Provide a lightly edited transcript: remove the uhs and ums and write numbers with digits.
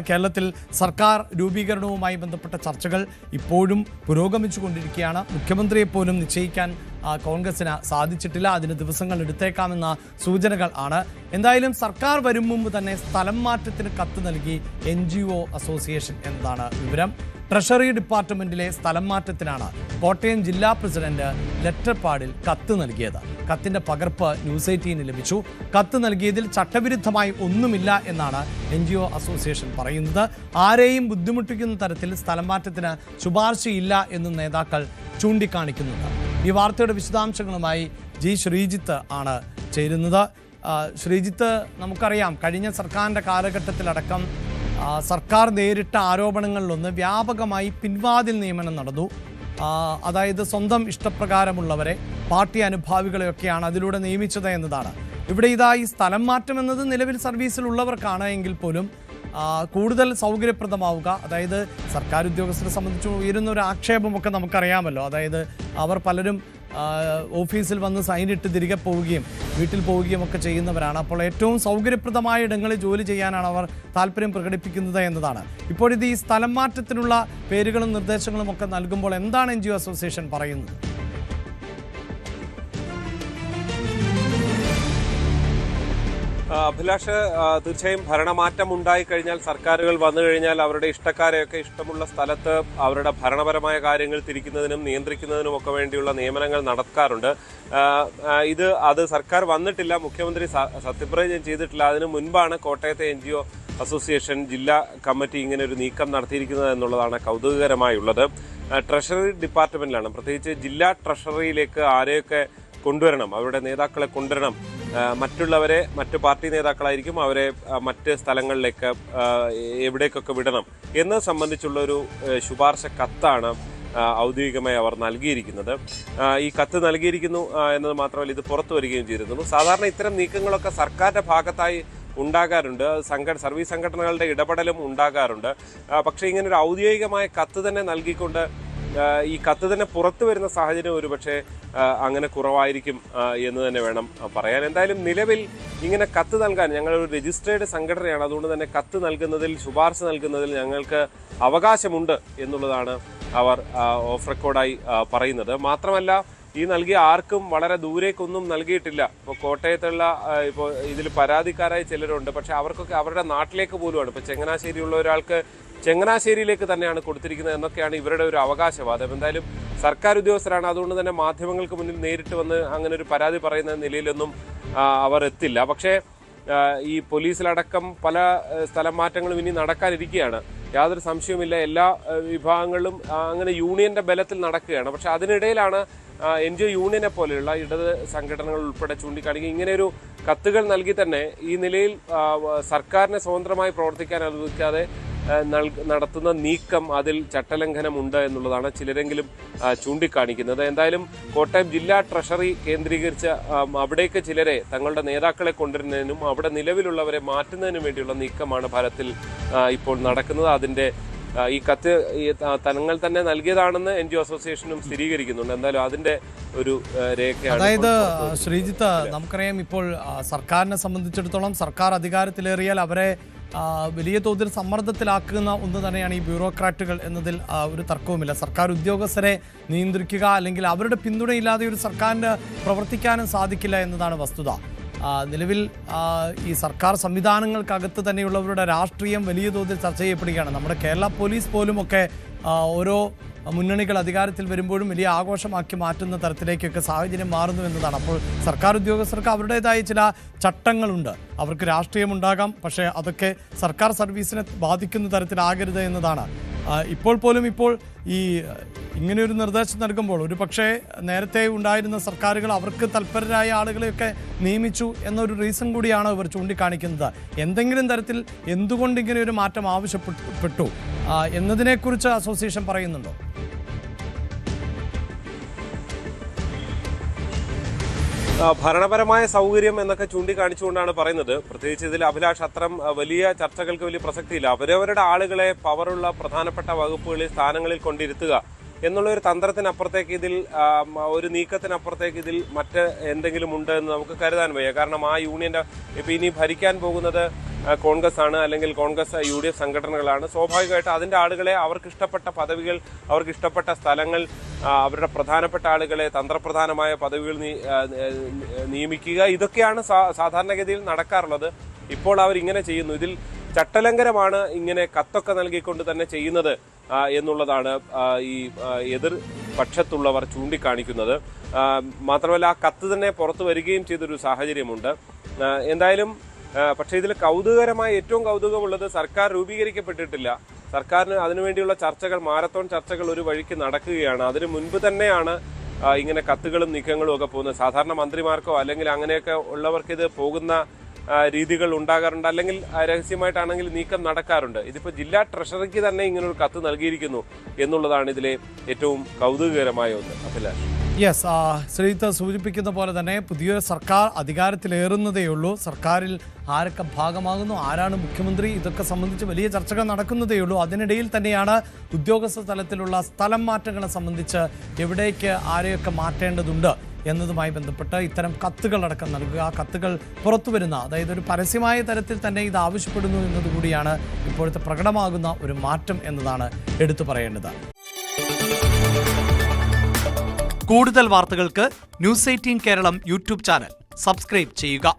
കേരളത്തിൽ സർക്കാർ രൂപീകരണവുമായി ബന്ധപ്പെട്ട ചർച്ചകൾ ഇപ്പോഴും പുരോഗമിച്ചുകൊണ്ടിരിക്കുകയാണ്. മുഖ്യമന്ത്രിയെ പോലും നിശ്ചയിക്കാൻ കോൺഗ്രസിന് സാധിച്ചിട്ടില്ല. അതിന് ദിവസങ്ങൾ എടുത്തേക്കാമെന്ന സൂചനകൾ ആണ്. എന്തായാലും സർക്കാർ വരും മുമ്പ് തന്നെ സ്ഥലം മാറ്റത്തിന് കത്ത് നൽകി NGO അസോസിയേഷൻ എന്നതാണ് വിവരം. ട്രഷറി ഡിപ്പാർട്ട്മെന്റിലെ സ്ഥലം മാറ്റത്തിനാണ് കോട്ടയം ജില്ലാ പ്രസിഡന്റ് ലെറ്റർ പാഡിൽ കത്ത് നൽകിയത്. കത്തിന്റെ പകർപ്പ് ന്യൂസ് 18 ലഭിച്ചു. കത്ത് നൽകിയതിൽ ചട്ടവിരുദ്ധമായി ഒന്നുമില്ല എന്നാണ് NGO അസോസിയേഷൻ പറയുന്നത്. ആരെയും ബുദ്ധിമുട്ടിക്കുന്ന തരത്തിൽ സ്ഥലം മാറ്റത്തിന് ശുപാർശയില്ല എന്നും നേതാക്കൾ ചൂണ്ടിക്കാണിക്കുന്നുണ്ട്. ഈ വാർത്തയുടെ വിശദാംശങ്ങളുമായി ശ്രീജിത്ത് ആണ് ചേരുന്നത്. ശ്രീജിത്ത്, നമുക്കറിയാം കഴിഞ്ഞ സർക്കാരിൻ്റെ കാലഘട്ടത്തിലടക്കം സർക്കാർ നേരിട്ട ആരോപണങ്ങളിലൊന്ന് വ്യാപകമായി പിൻവാതിൽ നിയമനം നടന്നു. അതായത് സ്വന്തം ഇഷ്ടപ്രകാരമുള്ളവരെ പാർട്ടി അനുഭാവികളെയൊക്കെയാണ് അതിലൂടെ നിയമിച്ചത് എന്നതാണ്. ഇവിടെ ഈ സ്ഥലം മാറ്റം എന്നത് നിലവിൽ സർവീസിലുള്ളവർക്കാണ് എങ്കിൽ പോലും കൂടുതൽ സൗകര്യപ്രദമാവുക, അതായത് സർക്കാർ ഉദ്യോഗസ്ഥരെ സംബന്ധിച്ച് ഉയരുന്ന ഒരു ആക്ഷേപമൊക്കെ നമുക്കറിയാമല്ലോ. അതായത് അവർ പലരും ഓഫീസിൽ വന്ന് സൈനിട്ട് തിരികെ പോവുകയും വീട്ടിൽ പോവുകയും ഒക്കെ ചെയ്യുന്നവരാണ്. അപ്പോൾ ഏറ്റവും സൗകര്യപ്രദമായ ഇടങ്ങളിൽ ജോലി ചെയ്യാനാണ് അവർ താല്പര്യം പ്രകടിപ്പിക്കുന്നത് എന്നതാണ്. ഇപ്പോഴിത് ഈ സ്ഥലം മാറ്റത്തിനുള്ള പേരുകളും നിർദ്ദേശങ്ങളും ഒക്കെ നൽകുമ്പോൾ എന്താണ് NGO അസോസിയേഷൻ പറയുന്നത്? അഭിലാഷ്, തീർച്ചയായും ഭരണമാറ്റം ഉണ്ടായിക്കഴിഞ്ഞാൽ, സർക്കാരുകൾ വന്നു കഴിഞ്ഞാൽ അവരുടെ ഇഷ്ടക്കാരെയൊക്കെ ഇഷ്ടമുള്ള സ്ഥലത്ത് അവരുടെ ഭരണപരമായ കാര്യങ്ങൾ തിരിക്കുന്നതിനും നിയന്ത്രിക്കുന്നതിനും ഒക്കെ വേണ്ടിയുള്ള നിയമനങ്ങൾ നടക്കാറുണ്ട്. അത് സർക്കാർ വന്നിട്ടില്ല, മുഖ്യമന്ത്രി സത്യപ്രതിജ്ഞ ചെയ്തിട്ടില്ല. അതിനു മുൻപാണ് കോട്ടയത്തെ NGO അസോസിയേഷൻ ജില്ലാ കമ്മിറ്റി ഇങ്ങനെ ഒരു നീക്കം നടത്തിയിരിക്കുന്നത് എന്നുള്ളതാണ് കൗതുകകരമായുള്ളത്. ട്രഷറി ഡിപ്പാർട്ട്മെന്റിലാണ്, പ്രത്യേകിച്ച് ജില്ലാ ട്രഷറിയിലേക്ക് ആരെയൊക്കെ കൊണ്ടുവരണം, അവരുടെ നേതാക്കളെ കൊണ്ടുവരണം, മറ്റുള്ളവരെ മറ്റു പാർട്ടി നേതാക്കളായിരിക്കും, അവരെ മറ്റ് സ്ഥലങ്ങളിലേക്ക് എവിടേക്കൊക്കെ വിടണം എന്നത് സംബന്ധിച്ചുള്ളൊരു ശുപാർശ കത്താണ് ഔദ്യോഗികമായി അവർ നൽകിയിരിക്കുന്നത്. ഈ കത്ത് നൽകിയിരിക്കുന്നു എന്നത് മാത്രമല്ല, ഇത് പുറത്തു വരികയും ചെയ്തിരുന്നു. സാധാരണ ഇത്തരം നീക്കങ്ങളൊക്കെ സർക്കാരിൻ്റെ ഭാഗത്തായി ഉണ്ടാകാറുണ്ട്, സർവീസ് സംഘടനകളുടെ ഇടപെടലും ഉണ്ടാകാറുണ്ട്. പക്ഷേ ഇങ്ങനൊരു ഔദ്യോഗികമായ കത്ത് തന്നെ നൽകിക്കൊണ്ട് ഈ കത്ത് തന്നെ പുറത്തു വരുന്ന സാഹചര്യം ഒരുപക്ഷെ അങ്ങനെ കുറവായിരിക്കും എന്ന് തന്നെ വേണം പറയാൻ. എന്തായാലും നിലവിൽ ഇങ്ങനെ കത്ത് നൽകാൻ ഞങ്ങളൊരു രജിസ്ട്രേഡ് സംഘടനയാണ്, അതുകൊണ്ട് തന്നെ കത്ത് നൽകുന്നതിൽ, ശുപാർശ നൽകുന്നതിൽ ഞങ്ങൾക്ക് അവകാശമുണ്ട് എന്നുള്ളതാണ് അവർ ഓഫ് റെക്കോർഡായി പറയുന്നത്. മാത്രമല്ല, ഈ നൽകിയ ആർക്കും വളരെ ദൂരേക്കൊന്നും നൽകിയിട്ടില്ല. ഇപ്പോൾ കോട്ടയത്തുള്ള ഇപ്പോൾ ഇതിൽ പരാതിക്കാരായി ചിലരുണ്ട്, പക്ഷെ അവർക്കൊക്കെ അവരുടെ നാട്ടിലേക്ക് പോലുമാണ്. ഇപ്പോൾ ചങ്ങനാശ്ശേരിയുള്ള ഒരാൾക്ക് ചങ്ങനാശ്ശേരിയിലേക്ക് തന്നെയാണ് കൊടുത്തിരിക്കുന്നത് എന്നൊക്കെയാണ് ഇവരുടെ ഒരു അവകാശവാദം. എന്തായാലും സർക്കാർ ഉദ്യോഗസ്ഥരാണ്, അതുകൊണ്ട് തന്നെ മാധ്യമങ്ങൾക്ക് മുന്നിൽ നേരിട്ട് വന്ന് അങ്ങനെ ഒരു പരാതി പറയുന്ന നിലയിലൊന്നും അവർ എത്തില്ല. പക്ഷേ ഈ പോലീസിലടക്കം പല സ്ഥലം മാറ്റങ്ങളും ഇനി നടക്കാനിരിക്കുകയാണ്, യാതൊരു സംശയവുമില്ല. എല്ലാ വിഭാഗങ്ങളിലും അങ്ങനെ യൂണിയന്റെ ബലത്തിൽ നടക്കുകയാണ്. പക്ഷെ അതിനിടയിലാണ് NGO യൂണിയനെ പോലെയുള്ള ഇടത് സംഘടനകൾ ഉൾപ്പെടെ ചൂണ്ടിക്കാണിക്കുക ഇങ്ങനെയൊരു കത്തുകൾ നൽകി തന്നെ ഈ നിലയിൽ സർക്കാരിനെ സ്വതന്ത്രമായി പ്രവർത്തിക്കാൻ അനുവദിക്കാതെ നടത്തുന്ന നീക്കം, അതിൽ ചട്ടലംഘനമുണ്ട് എന്നുള്ളതാണ് ചിലരെങ്കിലും ചൂണ്ടിക്കാണിക്കുന്നത്. എന്തായാലും കോട്ടയം ജില്ലാ ട്രഷറി കേന്ദ്രീകരിച്ച അവിടേക്ക് ചിലരെ, തങ്ങളുടെ നേതാക്കളെ കൊണ്ടുവരുന്നതിനും അവിടെ നിലവിലുള്ളവരെ മാറ്റുന്നതിനും വേണ്ടിയുള്ള നീക്കമാണ് ഫലത്തിൽ ഇപ്പോൾ നടക്കുന്നത്. അതിന്റെ ഈ കത്ത് തങ്ങൾ തന്നെ നൽകിയതാണെന്ന് NGO അസോസിയേഷനും സ്ഥിരീകരിക്കുന്നുണ്ട്. എന്തായാലും അതിന്റെ ഒരു രേഖയാണ്. അതായത് ശ്രീജിത്ത്, നമുക്കറിയാം ഇപ്പോൾ സർക്കാരിനെ സംബന്ധിച്ചിടത്തോളം സർക്കാർ അധികാരത്തിലേറിയാൽ അവരെ വലിയ തോതിൽ സമ്മർദ്ദത്തിലാക്കുന്ന ഒന്ന് തന്നെയാണ് ഈ ബ്യൂറോക്രാറ്റുകൾ എന്നതിൽ ഒരു തർക്കവുമില്ല. സർക്കാർ ഉദ്യോഗസ്ഥരെ നിയന്ത്രിക്കുക അല്ലെങ്കിൽ അവരുടെ പിന്തുണയില്ലാതെ ഒരു സർക്കാരിന് പ്രവർത്തിക്കാനും സാധിക്കില്ല എന്നതാണ് വസ്തുത. നിലവിൽ ഈ സർക്കാർ സംവിധാനങ്ങൾക്കകത്ത് തന്നെയുള്ളവരുടെ രാഷ്ട്രീയം വലിയ തോതിൽ ചർച്ച ചെയ്യപ്പെടുകയാണ്. നമ്മുടെ കേരള പോലീസ് പോലുമൊക്കെ ഓരോ മുന്നണികൾ അധികാരത്തിൽ വരുമ്പോഴും വലിയ ആഘോഷമാക്കി മാറ്റുന്ന തരത്തിലേക്കൊക്കെ സാഹചര്യം മാറുന്നു എന്നതാണ്. അപ്പോൾ സർക്കാർ ഉദ്യോഗസ്ഥർക്ക് അവരുടേതായ ചില ചട്ടങ്ങളുണ്ട്, അവർക്ക് രാഷ്ട്രീയമുണ്ടാകാം, പക്ഷേ അതൊക്കെ സർക്കാർ സർവീസിനെ ബാധിക്കുന്ന തരത്തിലാകരുത് എന്നതാണ്. ഇപ്പോൾ ഈ ഇങ്ങനെയൊരു നിർദ്ദേശം നൽകുമ്പോൾ ഒരു പക്ഷേ നേരത്തെ ഉണ്ടായിരുന്ന സർക്കാരുകൾ അവർക്ക് തൽപരരായ ആളുകളെയൊക്കെ നിയമിച്ചു എന്നൊരു റീസൺ കൂടിയാണ് ഇവർ ചൂണ്ടിക്കാണിക്കുന്നത്. എന്തെങ്കിലും തരത്തിൽ എന്തുകൊണ്ട് ഇങ്ങനെ ഒരു മാറ്റം ആവശ്യപ്പെട്ടു എന്നതിനെക്കുറിച്ച് അസോസിയേഷൻ പറയുന്നുണ്ടോ? ഭരണപരമായ സൗകര്യം എന്നൊക്കെ ചൂണ്ടിക്കാണിച്ചുകൊണ്ടാണ് പറയുന്നത്. പ്രത്യേകിച്ച് ഇതിൽ അഭിലാഷ്, അത്തരം വലിയ ചർച്ചകൾക്ക് വലിയ പ്രസക്തിയില്ല. അവരവരുടെ ആളുകളെ പവറുള്ള പ്രധാനപ്പെട്ട വകുപ്പുകളിൽ, സ്ഥാനങ്ങളിൽ കൊണ്ടിരുത്തുക എന്നുള്ളൊരു തന്ത്രത്തിനപ്പുറത്തേക്ക് ഇതിൽ ഒരു നീക്കത്തിനപ്പുറത്തേക്ക് ഇതിൽ മറ്റ് എന്തെങ്കിലും ഉണ്ട് എന്ന് നമുക്ക് കരുതാൻ വയ്യ. കാരണം ആ യൂണിയൻ്റെ ഇപ്പം ഇനി ഭരിക്കാൻ പോകുന്നത് കോൺഗ്രസ് ആണ്, അല്ലെങ്കിൽ കോൺഗ്രസ് UDF സംഘടനകളാണ്. സ്വാഭാവികമായിട്ട് അതിൻ്റെ ആളുകളെ അവർക്ക് ഇഷ്ടപ്പെട്ട പദവികൾ, അവർക്ക് ഇഷ്ടപ്പെട്ട സ്ഥലങ്ങൾ, അവരുടെ പ്രധാനപ്പെട്ട ആളുകളെ തന്ത്രപ്രധാനമായ പദവികൾ നിയമിക്കുക, ഇതൊക്കെയാണ് സാധാരണഗതിയിൽ നടക്കാറുള്ളത്. ഇപ്പോൾ അവരിങ്ങനെ ചെയ്യുന്നു. ഇതിൽ ചട്ടലംഘനമാണ് ഇങ്ങനെ കത്തൊക്കെ നൽകിക്കൊണ്ട് തന്നെ ചെയ്യുന്നത് എന്നുള്ളതാണ് ഈ എതിർ പക്ഷത്തുള്ളവർ ചൂണ്ടിക്കാണിക്കുന്നത്. മാത്രമല്ല ആ കത്ത് തന്നെ പുറത്തു വരികയും ചെയ്തൊരു സാഹചര്യമുണ്ട്. എന്തായാലും പക്ഷേ ഇതിൽ ഏറ്റവും കൗതുകമുള്ളത് സർക്കാർ രൂപീകരിക്കപ്പെട്ടിട്ടില്ല. സർക്കാരിന് അതിനുവേണ്ടിയുള്ള ചർച്ചകൾ, മാരത്തോൺ ചർച്ചകൾ ഒരു വഴിക്ക് നടക്കുകയാണ്. അതിനു മുൻപ് തന്നെയാണ് ഇങ്ങനെ കത്തുകളും നീക്കങ്ങളും ഒക്കെ പോകുന്നത്. സാധാരണ മന്ത്രിമാർക്കോ അല്ലെങ്കിൽ അങ്ങനെയൊക്കെ ഉള്ളവർക്ക് ഇത് പോകുന്ന രീതികൾ ഉണ്ടാകാറുണ്ട്, അല്ലെങ്കിൽ രഹസ്യമായിട്ടാണെങ്കിൽ നീക്കം നടക്കാറുണ്ട്. ഇതിപ്പോൾ ജില്ലാ ട്രഷറിക്ക് തന്നെ ഇങ്ങനൊരു കത്ത് നൽകിയിരിക്കുന്നു എന്നുള്ളതാണ് ഇതിലെ ഏറ്റവും കൗതുകകരമായ ഒന്ന്. അഭിലാഷ്. യെസ്, ശ്രീജിത്ത് സൂചിപ്പിക്കുന്ന പോലെ തന്നെ പുതിയൊരു സർക്കാർ അധികാരത്തിലേറുന്നതേയുള്ളൂ. സർക്കാരിൽ ആരൊക്കെ ഭാഗമാകുന്നു, ആരാണ് മുഖ്യമന്ത്രി, ഇതൊക്കെ സംബന്ധിച്ച് വലിയ ചർച്ചകൾ നടക്കുന്നതേയുള്ളൂ. അതിനിടയിൽ തന്നെയാണ് ഉദ്യോഗസ്ഥ തലത്തിലുള്ള സ്ഥലം മാറ്റങ്ങളെ സംബന്ധിച്ച് എവിടേക്ക് ആരെയൊക്കെ മാറ്റേണ്ടതുണ്ട് എന്നതുമായി ബന്ധപ്പെട്ട് ഇത്തരം കത്തുകളടക്കം നൽകുക, ആ കത്തുകൾ പുറത്തു വരുന്ന, അതായത് ഒരു പരസ്യമായ തരത്തിൽ തന്നെ ഇത് ആവശ്യപ്പെടുന്നു എന്നതുകൂടിയാണ് ഇപ്പോഴത്തെ പ്രകടമാകുന്ന ഒരു മാറ്റം എന്നതാണ് എടുത്തു പറയേണ്ടത്. കൂടുതൽ വാർത്തകൾക്ക് News 18 Keralam YouTube channel subscribe ചെയ്യുക.